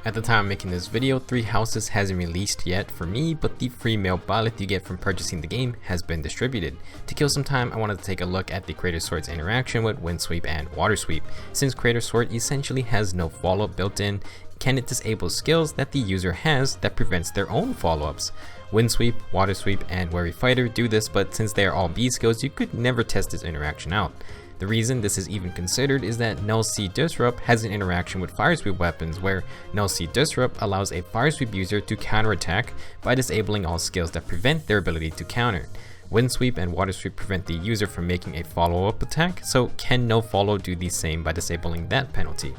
At the time I'm making this video, 3 Houses hasn't released yet for me, but the free male Byleth you get from purchasing the game has been distributed. To kill some time, I wanted to take a look at the Creator Sword's interaction with Windsweep and Watersweep. Since Creator Sword essentially has no follow-up built in, can it disable skills that the user has that prevents their own follow-ups? Windsweep, Watersweep, and Wary Fighter do this, but since they are all B skills, you could never test this interaction out. The reason this is even considered is that Null C Disrupt has an interaction with Fire Sweep weapons where Null C Disrupt allows a Fire Sweep user to counterattack by disabling all skills that prevent their ability to counter. Windsweep and Watersweep prevent the user from making a follow-up attack, so can no follow do the same by disabling that penalty?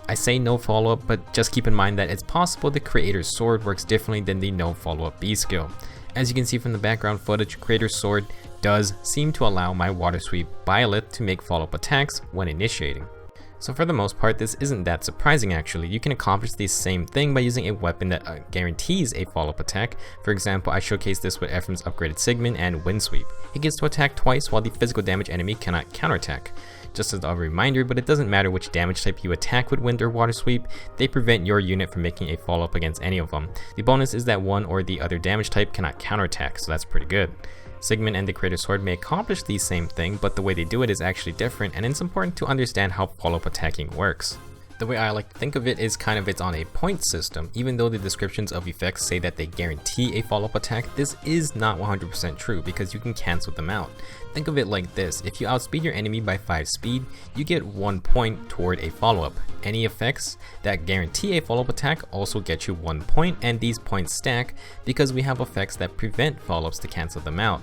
I say no follow-up, but just keep in mind that it's possible the Creator's Sword works differently than the no follow-up B skill. As you can see from the background footage, Creator's Sword does seem to allow my Watersweep Byleth to make follow-up attacks when initiating. So for the most part, this isn't that surprising actually. You can accomplish the same thing by using a weapon that guarantees a follow-up attack. For example, I showcased this with Ephraim's upgraded Sigmund and Windsweep. He gets to attack twice while the physical damage enemy cannot counterattack. Just as a reminder, but it doesn't matter which damage type you attack with Wind or Watersweep, they prevent your unit from making a follow-up against any of them. The bonus is that one or the other damage type cannot counterattack, so that's pretty good. Sigmund and the Creator Sword may accomplish the same thing, but the way they do it is actually different, and it's important to understand how follow-up attacking works. The way I like to think of it is it's on a point system. Even though the descriptions of effects say that they guarantee a follow-up attack, this is not 100% true because you can cancel them out. Think of it like this: if you outspeed your enemy by 5 speed, you get 1 point toward a follow-up. Any effects that guarantee a follow-up attack also get you 1 point, and these points stack because we have effects that prevent follow-ups to cancel them out.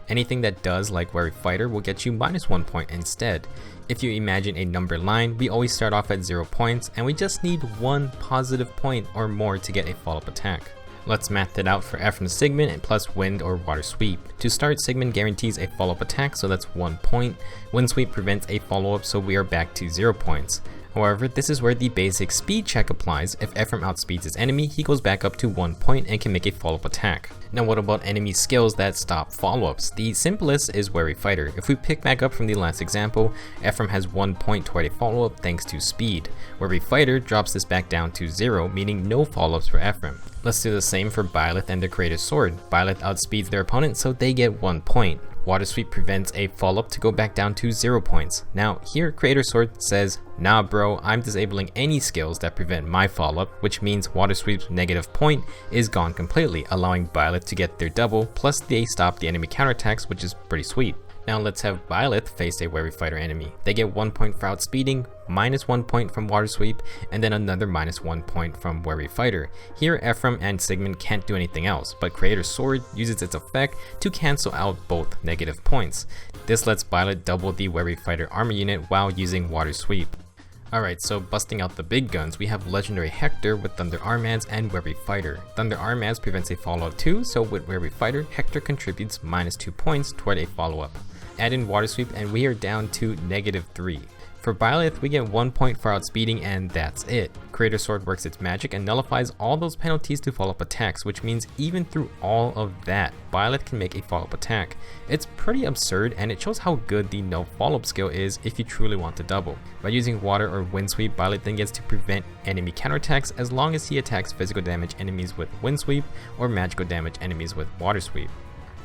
Anything that does, like Wary Fighter, will get you -1 point instead. If you imagine a number line, we always start off at 0 points, and we just need 1 positive point or more to get a follow-up attack. Let's math it out for Ephraim's Sigmund and plus Wind or Watersweep. To start, Sigmund guarantees a follow-up attack, so that's 1 point. Windsweep prevents a follow-up, so we are back to 0 points. However, this is where the basic speed check applies. If Ephraim outspeeds his enemy, he goes back up to 1 point and can make a follow-up attack. Now what about enemy skills that stop follow-ups? The simplest is Wary Fighter. If we pick back up from the last example, Ephraim has 1 point toward a follow-up thanks to speed. Wary Fighter drops this back down to 0, meaning no follow-ups for Ephraim. Let's do the same for Byleth and the Creator's Sword. Byleth outspeeds their opponent, so they get 1 point. Watersweep prevents a follow-up to go back down to 0 points. Now here Creator Sword says, nah bro, I'm disabling any skills that prevent my follow-up, which means Watersweep's negative point is gone completely, allowing Byleth to get their double, plus they stop the enemy counterattacks, which is pretty sweet. Now let's have Byleth face a Wary Fighter enemy. They get 1 point for outspeeding, -1 point from Watersweep, and then another -1 point from Wary Fighter. Here Ephraim and Sigmund can't do anything else, but Creator's Sword uses its effect to cancel out both negative points. This lets Byleth double the Wary Fighter armor unit while using Watersweep. Alright, so busting out the big guns, we have Legendary Hector with Thunder Armads and Wary Fighter. Thunder Armads prevents a follow-up too, so with Wary Fighter, Hector contributes -2 points toward a follow-up. Add in Watersweep and we are down to -3. For Byleth, we get 1 point for outspeeding and that's it. Creator Sword works its magic and nullifies all those penalties to follow-up attacks, which means even through all of that, Byleth can make a follow-up attack. It's pretty absurd and it shows how good the no follow-up skill is if you truly want to double. By using Water or Windsweep, Byleth then gets to prevent enemy counterattacks as long as he attacks physical damage enemies with Windsweep or magical damage enemies with Watersweep.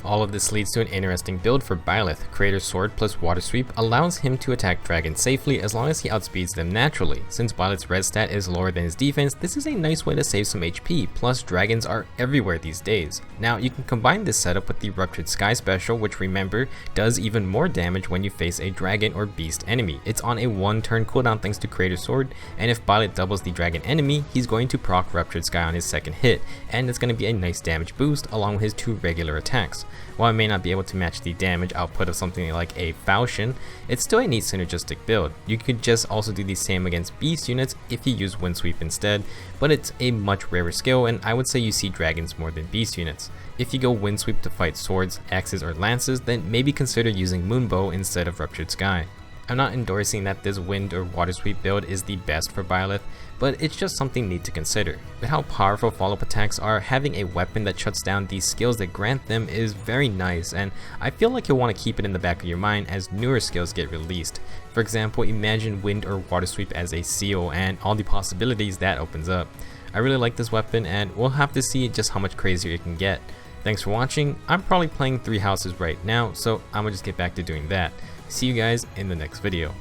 All of this leads to an interesting build for Byleth. Creator Sword plus Watersweep allows him to attack dragons safely as long as he outspeeds them naturally. Since Byleth's red stat is lower than his defense, this is a nice way to save some HP, plus dragons are everywhere these days. Now you can combine this setup with the Ruptured Sky special, which remember, does even more damage when you face a dragon or beast enemy. It's on a 1 turn cooldown thanks to Creator Sword, and if Byleth doubles the dragon enemy, he's going to proc Ruptured Sky on his second hit, and it's going to be a nice damage boost along with his 2 regular attacks. While I may not be able to match the damage output of something like a Falchion, it's still a neat synergistic build. You could just also do the same against beast units if you use Windsweep instead, but it's a much rarer skill and I would say you see dragons more than beast units. If you go Windsweep to fight swords, axes, or lances, then maybe consider using Moonbow instead of Ruptured Sky. I'm not endorsing that this Wind or Watersweep build is the best for Byleth, but it's just something neat to consider. With how powerful follow-up attacks are, having a weapon that shuts down these skills that grant them is very nice, and I feel like you'll want to keep it in the back of your mind as newer skills get released. For example, imagine Wind or Watersweep as a seal and all the possibilities that opens up. I really like this weapon, and we'll have to see just how much crazier it can get. Thanks for watching. I'm probably playing 3 houses right now, so I'm gonna just get back to doing that. See you guys in the next video.